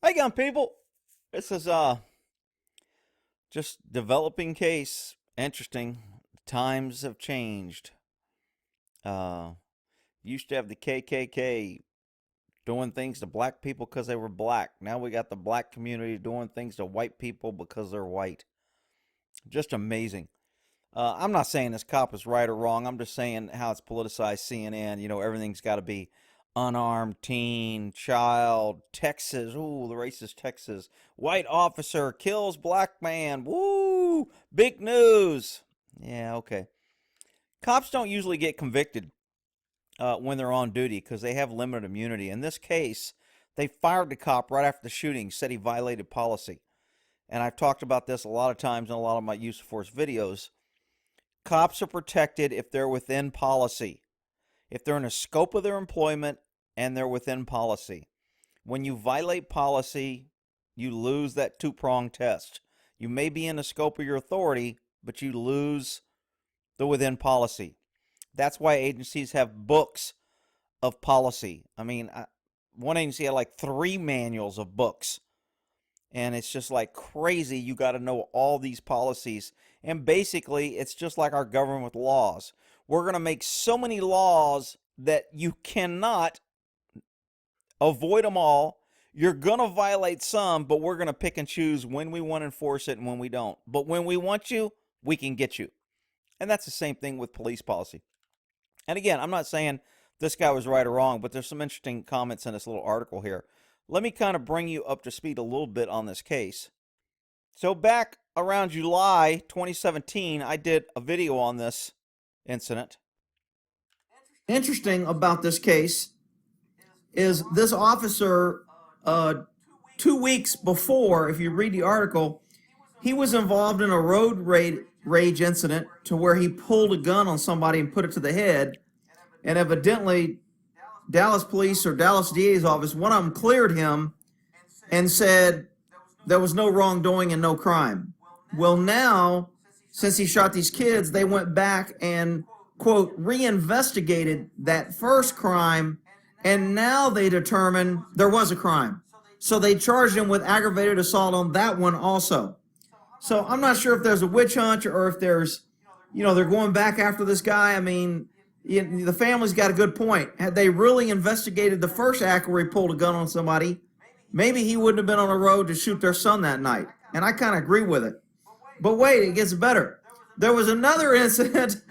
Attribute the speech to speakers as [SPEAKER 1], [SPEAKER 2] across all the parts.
[SPEAKER 1] Hey, young people. This is just developing case. Interesting. Times have changed. Uh, used to have the KKK doing things to black people because they were black. Now we got the black community doing things to white people because they're white. Just amazing. I'm not saying this cop is right or wrong. I'm just saying how it's politicized. CNN, everything's got to be unarmed teen, child, Texas. Ooh, the racist Texas. White officer kills black man. Woo! Big news. Yeah, okay. Cops don't usually get convicted when they're on duty because they have limited immunity. In this case, they fired the cop right after the shooting, said he violated policy. And I've talked about this a lot of times in a lot of my use of force videos. Cops are protected if they're within policy, if they're in the scope of their employment and they're within policy. When you violate policy, you lose that two-pronged test. You may be in the scope of your authority, but you lose the within policy. That's why agencies have books of policy. I mean, one agency had like 3 manuals of books. And it's just like crazy. You got to know all these policies. And basically, it's just like our government with laws. We're going to make so many laws that you cannot avoid them all. You're going to violate some, but we're going to pick and choose when we want to enforce it and when we don't. But when we want you, we can get you. And that's the same thing with police policy. And again, I'm not saying this guy was right or wrong, but there's some interesting comments in this little article here. Let me kind of bring you up to speed a little bit on this case. So back around July 2017, I did a video on this incident.
[SPEAKER 2] Interesting about this case is this officer, 2 weeks before, if you read the article, he was involved in a road rage incident to where he pulled a gun on somebody and put it to the head. And evidently, Dallas police or Dallas DA's office, one of them cleared him and said there was no wrongdoing and no crime. Well, now, since he shot these kids, they went back and, quote, reinvestigated that first crime, and now they determined there was a crime. So they charged him with aggravated assault on that one also. So I'm not sure if there's a witch hunt or if there's, they're going back after this guy. I mean, the family's got a good point. Had they really investigated the first act where he pulled a gun on somebody, maybe he wouldn't have been on the road to shoot their son that night. And I kind of agree with it. But wait, it gets better. There was another incident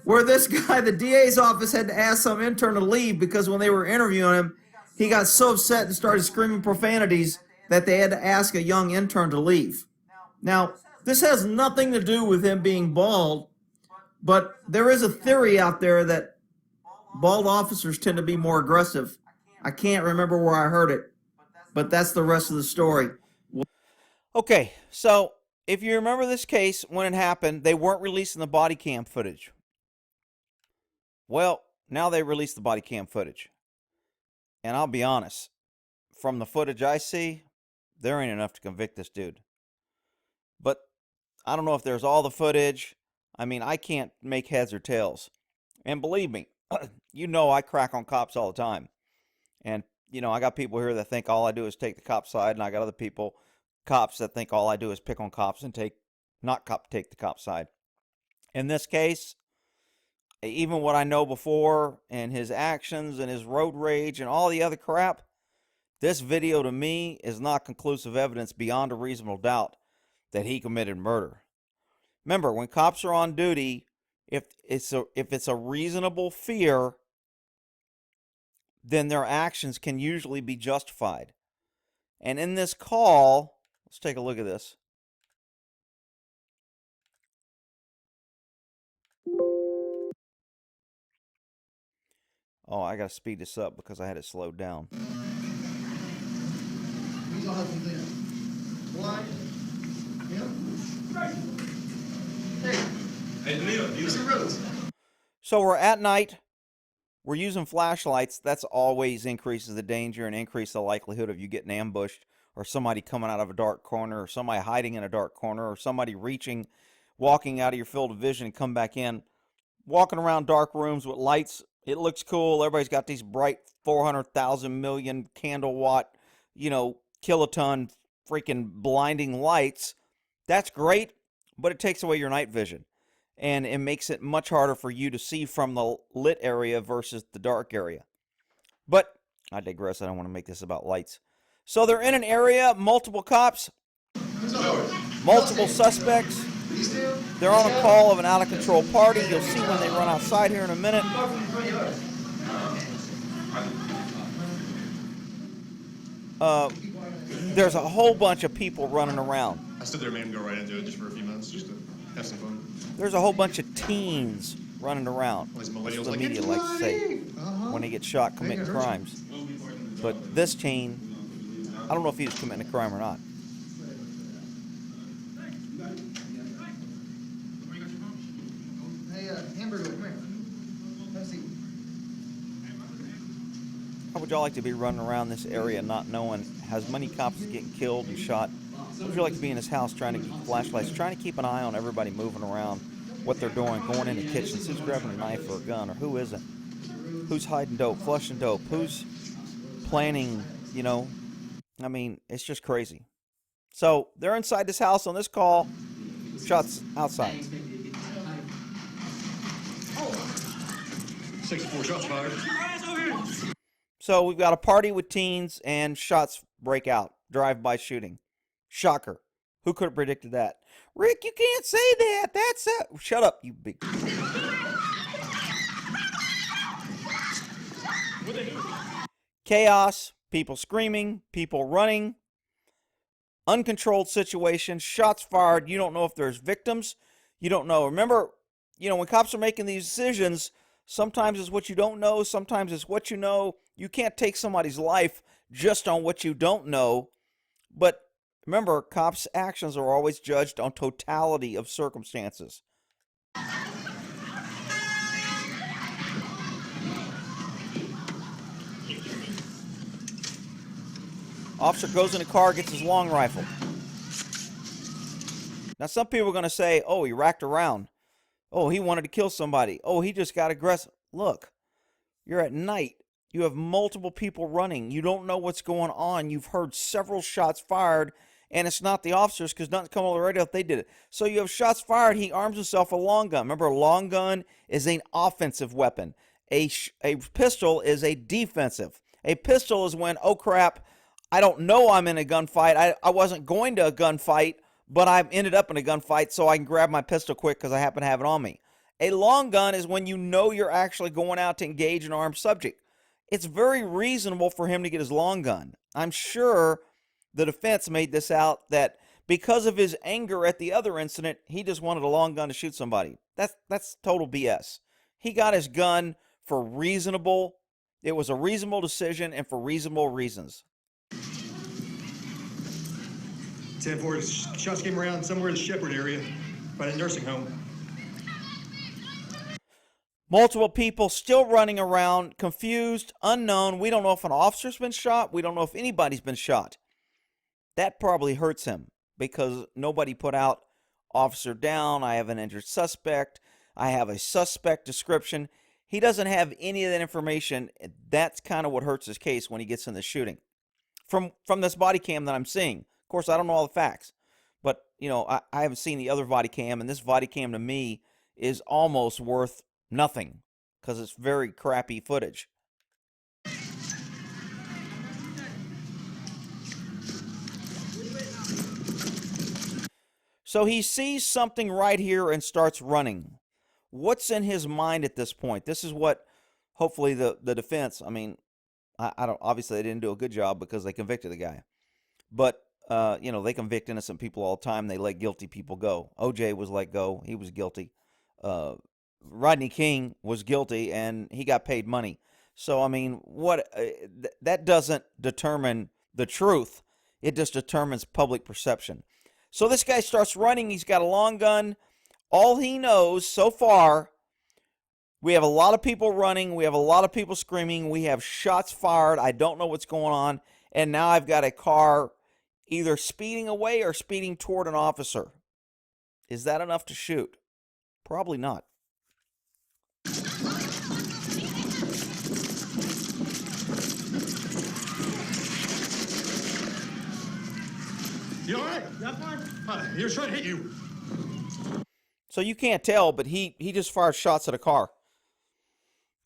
[SPEAKER 2] where this guy, the DA's office, had to ask some intern to leave because when they were interviewing him, he got so upset and started screaming profanities that they had to ask a young intern to leave. Now, this has nothing to do with him being bald, but there is a theory out there that bald officers tend to be more aggressive. I can't remember where I heard it, but that's the rest of the story.
[SPEAKER 1] Okay, so if you remember this case, when it happened, they weren't releasing the body cam footage. Well, now they released the body cam footage. And I'll be honest, from the footage I see, there ain't enough to convict this dude. But I don't know if there's all the footage. I mean, I can't make heads or tails. And believe me, I crack on cops all the time. And, I got people here that think all I do is take the cop side, and I got other people, cops, that think all I do is pick on cops and take the cop side. In this case, even what I know before and his actions and his road rage and all the other crap, this video to me is not conclusive evidence beyond a reasonable doubt that he committed murder. Remember, when cops are on duty, if it's a reasonable fear, then their actions can usually be justified. And in this call, let's take a look at this. Oh, I got to speed this up because I had it slowed down.
[SPEAKER 3] He's awesome then. Blind. Yep. Hey, Danilo, use your roads.
[SPEAKER 1] So we're at night. We're using flashlights. That's always increases the danger and increases the likelihood of you getting ambushed or somebody coming out of a dark corner or somebody hiding in a dark corner or somebody walking out of your field of vision and come back in. Walking around dark rooms with lights, it looks cool. Everybody's got these bright 400,000 million candle watt, kiloton freaking blinding lights. That's great, but it takes away your night vision. And it makes it much harder for you to see from the lit area versus the dark area. But I digress. I don't want to make this about lights. So they're in an area, multiple cops, multiple suspects. They're on a call of an out-of-control party. You'll see when they run outside here in a minute. There's a whole bunch of people running around.
[SPEAKER 3] I stood there and made him go right into it just for a few minutes, just to have some fun.
[SPEAKER 1] There's a whole bunch of teens running around.
[SPEAKER 3] All these
[SPEAKER 1] That's
[SPEAKER 3] millennials
[SPEAKER 1] what the
[SPEAKER 3] like,
[SPEAKER 1] media
[SPEAKER 3] "It's
[SPEAKER 1] likes to say
[SPEAKER 3] money!"
[SPEAKER 1] when they get shot committing crimes. But this teen, I don't know if he was committing a crime or not.
[SPEAKER 4] Hey, Hamburger, come here. Have a seat.
[SPEAKER 1] How would y'all like to be running around this area not knowing as many cops getting killed and shot? How would you like to be in this house trying to keep flashlights, trying to keep an eye on everybody moving around, what they're doing, going into kitchens, who's grabbing a knife or a gun, or who isn't? Who's hiding dope, flushing dope, who's planning, you know? I mean, it's just crazy. So they're inside this house on this call, shots outside.
[SPEAKER 3] 64 shots fired.
[SPEAKER 1] So we've got a party with teens and shots break out. Drive-by shooting. Shocker. Who could have predicted that? Rick, you can't say that. That's a... Shut up, you big... Chaos. People screaming. People running. Uncontrolled situation. Shots fired. You don't know if there's victims. You don't know. Remember, you know, when cops are making these decisions, sometimes it's what you don't know. Sometimes it's what you know. You can't take somebody's life just on what you don't know. But remember, cops' actions are always judged on totality of circumstances. Officer goes in the car, gets his long rifle. Now, some people are going to say, oh, he racked around. Oh, he wanted to kill somebody. Oh, he just got aggressive. Look, you're at night. You have multiple people running. You don't know what's going on. You've heard several shots fired, and it's not the officers because nothing's come on the radio if they did it. So you have shots fired. He arms himself with a long gun. Remember, a long gun is an offensive weapon. A pistol is a defensive. A pistol is when, oh, crap, I don't know I'm in a gunfight. I wasn't going to a gunfight, but I ended up in a gunfight, so I can grab my pistol quick because I happen to have it on me. A long gun is when you know you're actually going out to engage an armed subject. It's very reasonable for him to get his long gun. I'm sure the defense made this out that because of his anger at the other incident, he just wanted a long gun to shoot somebody. That's total BS. He got his gun for reasonable. It was a reasonable decision and for reasonable reasons.
[SPEAKER 3] 10-4, shots came around somewhere in the Shepherd area, by the nursing home.
[SPEAKER 1] Multiple people still running around, confused, unknown. We don't know if an officer's been shot. We don't know if anybody's been shot. That probably hurts him because nobody put out officer down. I have an injured suspect. I have a suspect description. He doesn't have any of that information. That's kind of what hurts his case when he gets in the shooting. From this body cam that I'm seeing. Of course, I don't know all the facts. But, you know, I haven't seen the other body cam, and this body cam to me is almost worth nothing because it's very crappy footage. So he sees something right here and starts running. What's in his mind at this point? This is what hopefully the defense, I mean, I don't, obviously they didn't do a good job because they convicted the guy. But, you know, they convict innocent people all the time. They let guilty people go. OJ was let go. He was guilty. Rodney King was guilty and he got paid money. So, I mean, what that doesn't determine the truth. It just determines public perception. So this guy starts running. He's got a long gun. All he knows so far, we have a lot of people running. We have a lot of people screaming. We have shots fired. I don't know what's going on. And now I've got a car either speeding away or speeding toward an officer. Is that enough to shoot? Probably not.
[SPEAKER 3] You all right?
[SPEAKER 4] Yeah, fine.
[SPEAKER 3] He was trying to hit you.
[SPEAKER 1] So you can't tell, but he just fired shots at a car.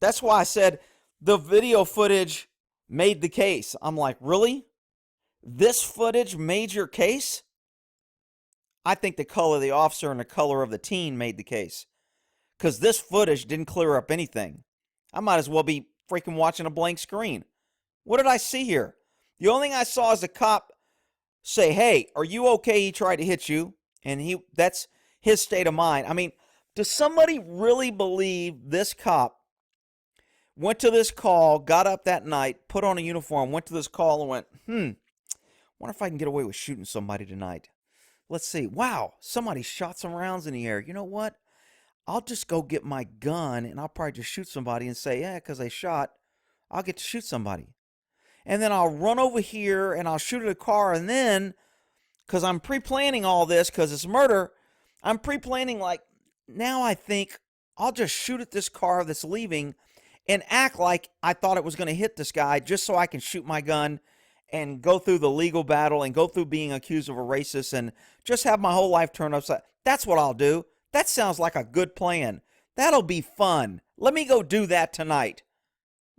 [SPEAKER 1] That's why I said the video footage made the case. I'm like, really? This footage made your case? I think the color of the officer and the color of the teen made the case. Because this footage didn't clear up anything. I might as well be freaking watching a blank screen. What did I see here? The only thing I saw is a cop say, hey, are you okay? He tried to hit you. And that's his state of mind. I mean, does somebody really believe this cop went to this call, got up that night, put on a uniform, went to this call and went, wonder if I can get away with shooting somebody tonight. Let's see. Wow, somebody shot some rounds in the air. You know what? I'll just go get my gun and I'll probably just shoot somebody and say, yeah, because they shot, I'll get to shoot somebody. And then I'll run over here and I'll shoot at a car. And then, because I'm pre-planning all this, because it's murder, I'm pre-planning like, now I think I'll just shoot at this car that's leaving and act like I thought it was going to hit this guy just so I can shoot my gun and go through the legal battle and go through being accused of a racist and just have my whole life turned upside. That's what I'll do. That sounds like a good plan. That'll be fun. Let me go do that tonight.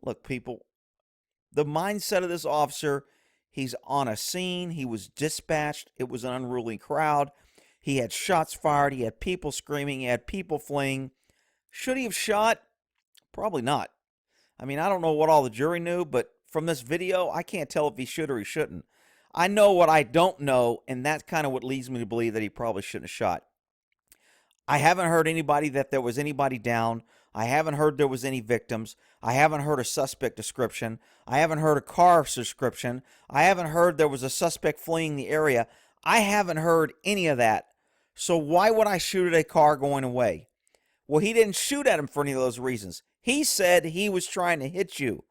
[SPEAKER 1] Look, people, the mindset of this officer, he's on a scene. He was dispatched. It was an unruly crowd. He had shots fired. He had people screaming. He had people fleeing. Should he have shot? Probably not. I mean, I don't know what all the jury knew, but from this video, I can't tell if he should or he shouldn't. I know what I don't know, and that's kind of what leads me to believe that he probably shouldn't have shot. I haven't heard anybody that there was anybody down. I haven't heard there was any victims. I haven't heard a suspect description. I haven't heard a car description. I haven't heard there was a suspect fleeing the area. I haven't heard any of that. So why would I shoot at a car going away? Well, he didn't shoot at him for any of those reasons. He said he was trying to hit you.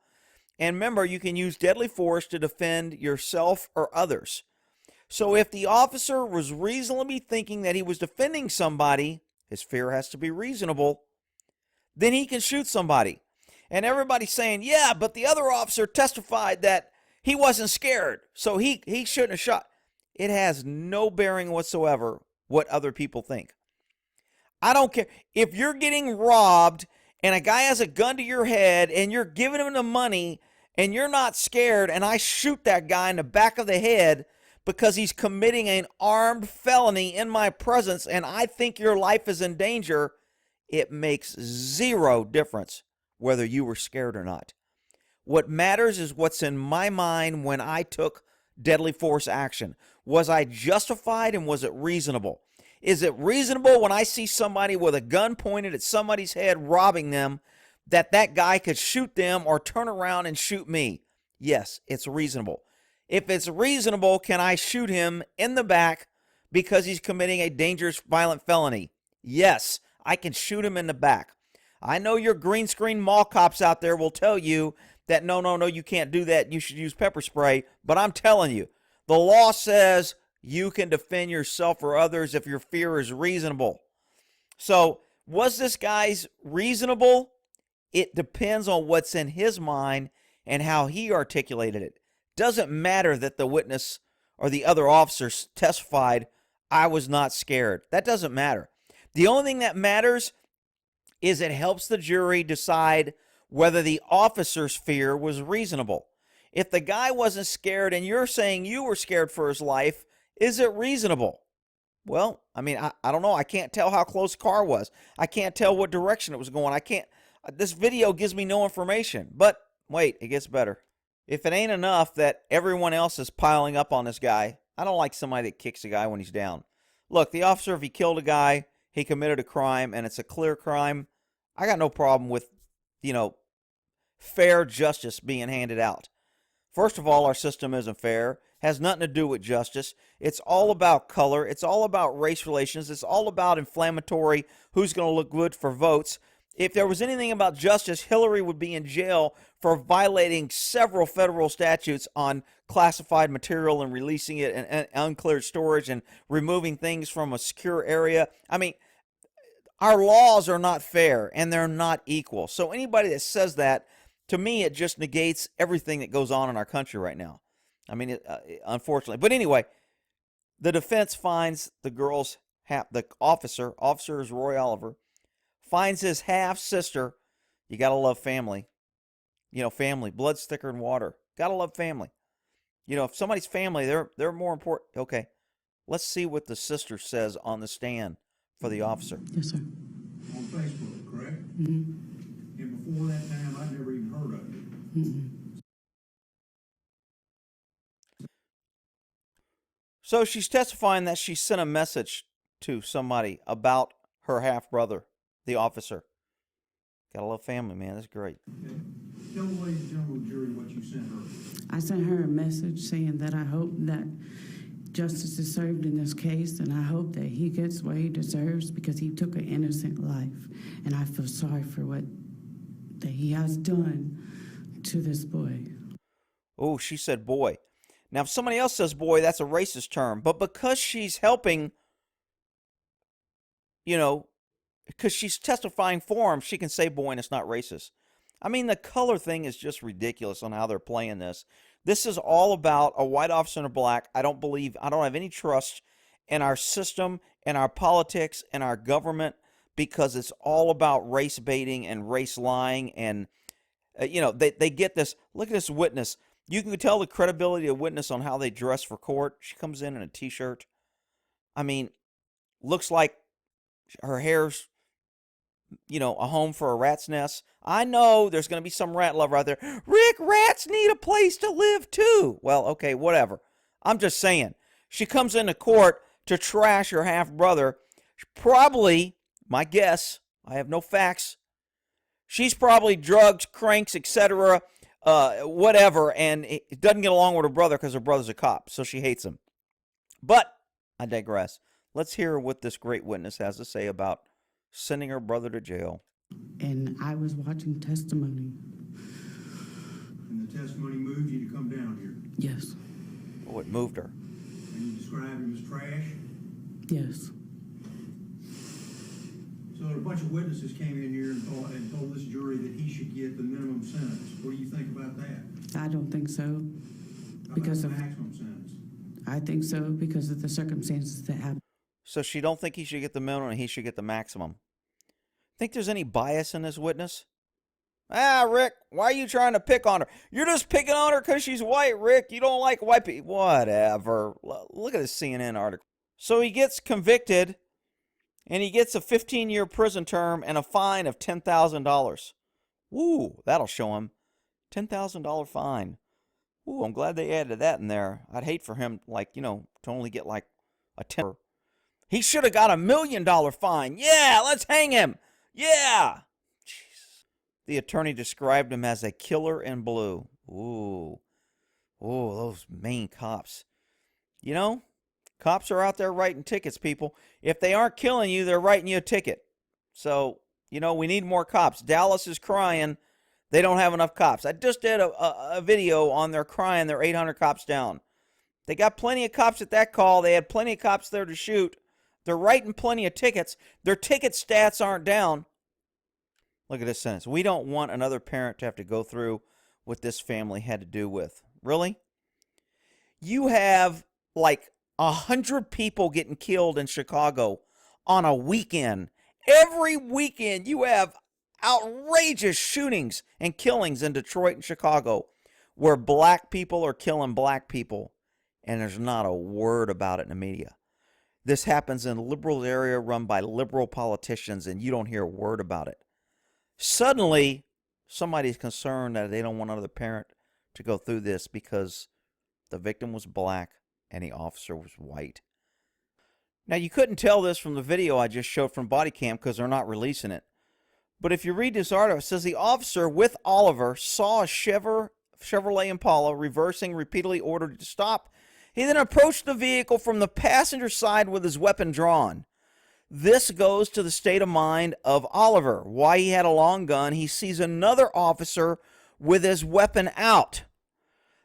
[SPEAKER 1] And remember, you can use deadly force to defend yourself or others. So if the officer was reasonably thinking that he was defending somebody, his fear has to be reasonable, then he can shoot somebody. And everybody's saying, yeah, but the other officer testified that he wasn't scared, so he shouldn't have shot. It has no bearing whatsoever what other people think. I don't care. If you're getting robbed and a guy has a gun to your head and you're giving him the money and you're not scared and I shoot that guy in the back of the head because he's committing an armed felony in my presence and I think your life is in danger, it makes zero difference whether you were scared or not. What matters is what's in my mind when I took deadly force action. Was I justified and was it reasonable? Is it reasonable when I see somebody with a gun pointed at somebody's head robbing them that guy could shoot them or turn around and shoot me? Yes, it's reasonable. If it's reasonable, can I shoot him in the back because he's committing a dangerous, violent felony? Yes, I can shoot him in the back. I know your green screen mall cops out there will tell you that no, you can't do that. You should use pepper spray. But I'm telling you, the law says you can defend yourself or others if your fear is reasonable. So, was this guy's reasonable? It depends on what's in his mind and how he articulated it. Doesn't matter that the witness or the other officers testified, I was not scared. That doesn't matter. The only thing that matters is it helps the jury decide whether the officer's fear was reasonable. If the guy wasn't scared and you're saying you were scared for his life, is it reasonable? Well, I mean, I don't know. I can't tell how close the car was. I can't tell what direction it was going. This video gives me no information. But wait, it gets better. If it ain't enough that everyone else is piling up on this guy, I don't like somebody that kicks a guy when he's down. Look, the officer, if he killed a guy, he committed a crime, and it's a clear crime, I got no problem with, fair justice being handed out. First of all, our system isn't fair. Has nothing to do with justice. It's all about color. It's all about race relations. It's all about inflammatory, who's going to look good for votes. If there was anything about justice, Hillary would be in jail for violating several federal statutes on classified material and releasing it in uncleared storage and removing things from a secure area. I mean, our laws are not fair and they're not equal. So anybody that says that, to me, it just negates everything that goes on in our country right now. I mean, unfortunately. But anyway, The defense finds the girl's the officer is Roy Oliver, finds his half sister. You gotta love family. You know, family, blood's thicker than water. Gotta love family. You know, if somebody's family, they're more important. Okay, let's see what the sister says on the stand for the officer.
[SPEAKER 5] Yes, sir.
[SPEAKER 6] On Facebook, correct?
[SPEAKER 5] Mm-hmm.
[SPEAKER 6] And before that time, I'd never even heard of you.
[SPEAKER 5] Mm-hmm.
[SPEAKER 1] So she's testifying that she sent a message to somebody about her half brother, the officer. Gotta love family, man. That's great.
[SPEAKER 6] Okay. Tell the ladies and gentlemen of the jury what you sent her.
[SPEAKER 5] I sent her a message saying that I hope that justice is served in this case, and I hope that he gets what he deserves because he took an innocent life. And I feel sorry for what that he has done to this boy.
[SPEAKER 1] Oh, she said boy. Now, if somebody else says boy, that's a racist term. But because she's helping, you know, because she's testifying for him, she can say boy and it's not racist. I mean, the color thing is just ridiculous on how they're playing this. This is all about a white officer and a black. I don't have any trust in our system, in our politics, in our government, because it's all about race baiting and race lying. And, you know, they get this. Look at this witness. You can tell the credibility of witness on how they dress for court. She comes in a T-shirt. I mean, looks like her hair's, you know, a home for a rat's nest. I know there's going to be some rat lover out there. Rick, rats need a place to live too. Well, okay, whatever. I'm just saying. She comes into court to trash her half-brother. Probably, my guess, I have no facts, she's probably drugs, cranks, etc., whatever, and it doesn't get along with her brother because her brother's a cop, so she hates him. But I digress. Let's hear what this great witness has to say about sending her brother to jail.
[SPEAKER 5] And I was watching testimony.
[SPEAKER 6] And the testimony moved you to come down here.
[SPEAKER 5] Yes.
[SPEAKER 1] Oh, it moved her.
[SPEAKER 6] And you described him as trash.
[SPEAKER 5] Yes.
[SPEAKER 6] So a bunch of witnesses came in here and told this jury that he should get the minimum sentence. What do you think about that?
[SPEAKER 5] I don't think so.
[SPEAKER 6] How
[SPEAKER 5] Because
[SPEAKER 6] about
[SPEAKER 5] of
[SPEAKER 6] the maximum sentence?
[SPEAKER 5] I think so because of the circumstances that happened.
[SPEAKER 1] So she don't think he should get the minimum and he should get the maximum. Think there's any bias in this witness? Ah, Rick, why are you trying to pick on her? You're just picking on her because she's white, Rick. You don't like white people. Whatever. Look at this CNN article. So he gets convicted, and he gets a 15-year prison term and a fine of $10,000. Woo, that'll show him. $10,000 fine. Ooh, I'm glad they added that in there. I'd hate for him, like, you know, to only get like a 10. He should have got $1 million fine. Yeah, let's hang him. Yeah. Jeez. The attorney described him as a killer in blue. Ooh. Ooh, those Maine cops. You know, cops are out there writing tickets, people. If they aren't killing you, they're writing you a ticket. So, you know, we need more cops. Dallas is crying. They don't have enough cops. I just did a video on their crying. They're 800 cops down. They got plenty of cops at that call. They had plenty of cops there to shoot. They're writing plenty of tickets. Their ticket stats aren't down. Look at this sentence. We don't want another parent to have to go through what this family had to do with. Really? You have like 100 people getting killed in Chicago on a weekend. Every weekend you have outrageous shootings and killings in Detroit and Chicago where black people are killing black people, and there's not a word about it in the media. This happens in a liberal area run by liberal politicians, and you don't hear a word about it. Suddenly, somebody's concerned that they don't want another parent to go through this because the victim was black and the officer was white. Now, you couldn't tell this from the video I just showed from body cam because they're not releasing it. But if you read this article, it says the officer with Oliver saw a Chevrolet Impala reversing, repeatedly ordered it to stop. He then approached the vehicle from the passenger side with his weapon drawn. This goes to the state of mind of Oliver. Why he had a long gun. He sees another officer with his weapon out.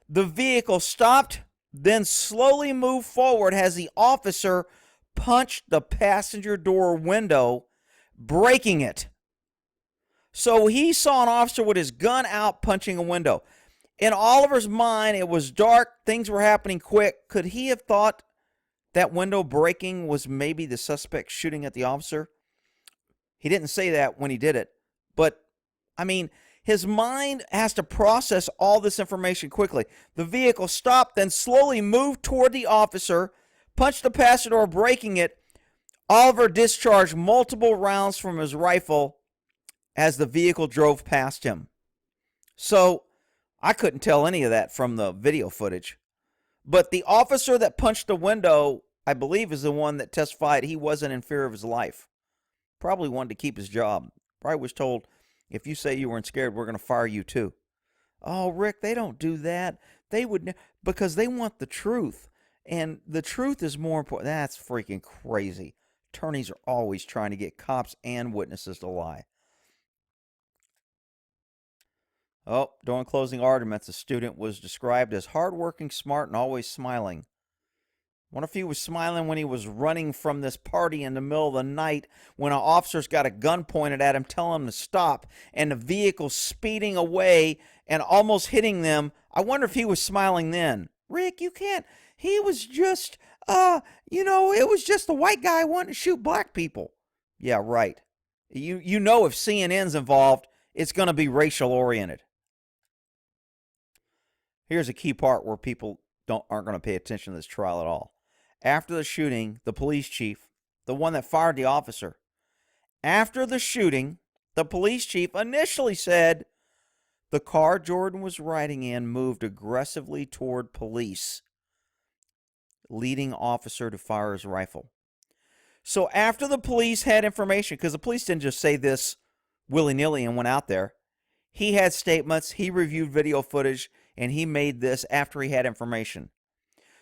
[SPEAKER 1] The vehicle stopped, then slowly moved forward as the officer punched the passenger door window, breaking it. So he saw an officer with his gun out punching a window. In Oliver's mind, it was dark. Things were happening quick. Could he have thought that window breaking was maybe the suspect shooting at the officer. He didn't say that when he did it, but I mean, his mind has to process all this information quickly. The vehicle stopped, then slowly moved toward the officer, punched the passenger door, breaking it. Oliver discharged multiple rounds from his rifle as the vehicle drove past him. So I couldn't tell any of that from the video footage. But the officer that punched the window, I believe, is the one that testified he wasn't in fear of his life. Probably wanted to keep his job. Probably was told, if you say you weren't scared, we're going to fire you too. Oh, Rick, they don't do that. They would, because they want the truth. And the truth is more important. That's freaking crazy. Attorneys are always trying to get cops and witnesses to lie. Oh, during closing arguments, the student was described as hardworking, smart, and always smiling. Wonder if he was smiling when he was running from this party in the middle of the night when an officer's got a gun pointed at him telling him to stop and the vehicle speeding away and almost hitting them. I wonder if he was smiling then. Rick, you can't. He was just, it was just the white guy wanting to shoot black people. Yeah, right. You know if CNN's involved, it's going to be racial oriented. Here's a key part where people aren't going to pay attention to this trial at all. After the shooting, the police chief, the one that fired the officer, after the shooting, the police chief initially said the car Jordan was riding in moved aggressively toward police, leading officer to fire his rifle. So after the police had information, because the police didn't just say this willy-nilly and went out there, he had statements, he reviewed video footage, and he made this after he had information.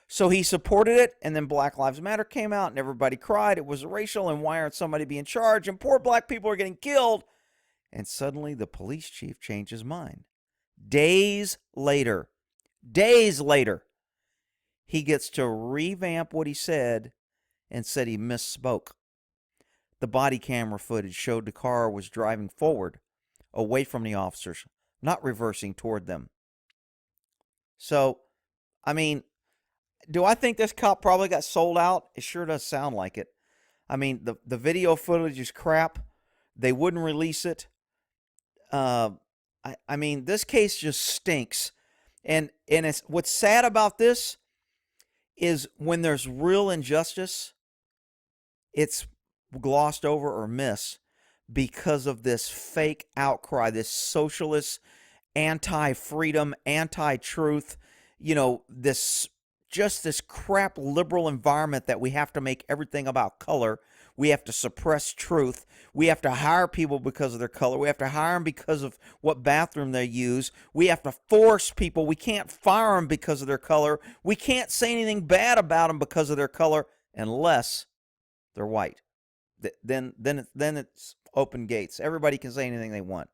[SPEAKER 1] So he supported it, and then Black Lives Matter came out, and everybody cried. It was racial, and why aren't somebody being charged? And poor black people are getting killed. And suddenly the police chief changed his mind. Days later, he gets to revamp what he said and said he misspoke. The body camera footage showed the car was driving forward, away from the officers, not reversing toward them. So, I mean, do I think this cop probably got sold out? It sure does sound like it. I mean, the video footage is crap. They wouldn't release it. I mean, this case just stinks. And it's what's sad about this is when there's real injustice, it's glossed over or missed because of this fake outcry, this socialist, anti-freedom, anti-truth, this crap liberal environment that we have to make everything about color. We have to suppress truth. We have to hire people because of their color. We have to hire them because of what bathroom they use. We have to force people. We can't fire them because of their color. We can't say anything bad about them because of their color unless they're white. Then it's open gates. Everybody can say anything they want.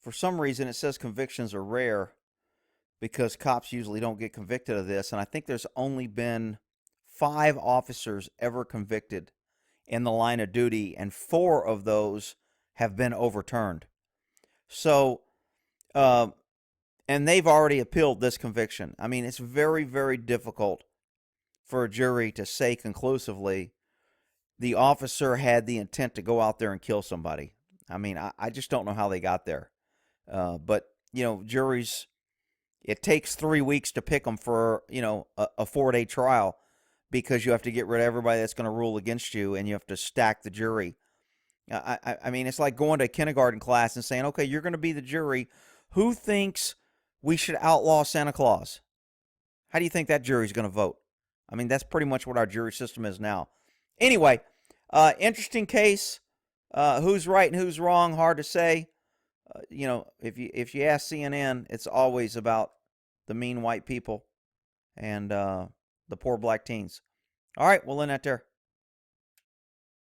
[SPEAKER 1] For some reason, it says convictions are rare because cops usually don't get convicted of this. And I think there's only been 5 officers ever convicted in the line of duty, and 4 of those have been overturned. So, and they've already appealed this conviction. I mean, it's very, very difficult for a jury to say conclusively the officer had the intent to go out there and kill somebody. I mean, I just don't know how they got there. But, juries, it takes 3 weeks to pick them for, a 4-day trial because you have to get rid of everybody that's going to rule against you and you have to stack the jury. I mean, it's like going to a kindergarten class and saying, okay, you're going to be the jury. Who thinks we should outlaw Santa Claus? How do you think that jury's going to vote? I mean, that's pretty much what our jury system is now. Anyway, interesting case. Who's right and who's wrong, hard to say. If you ask CNN, it's always about the mean white people and the poor black teens. All right, we'll end that there.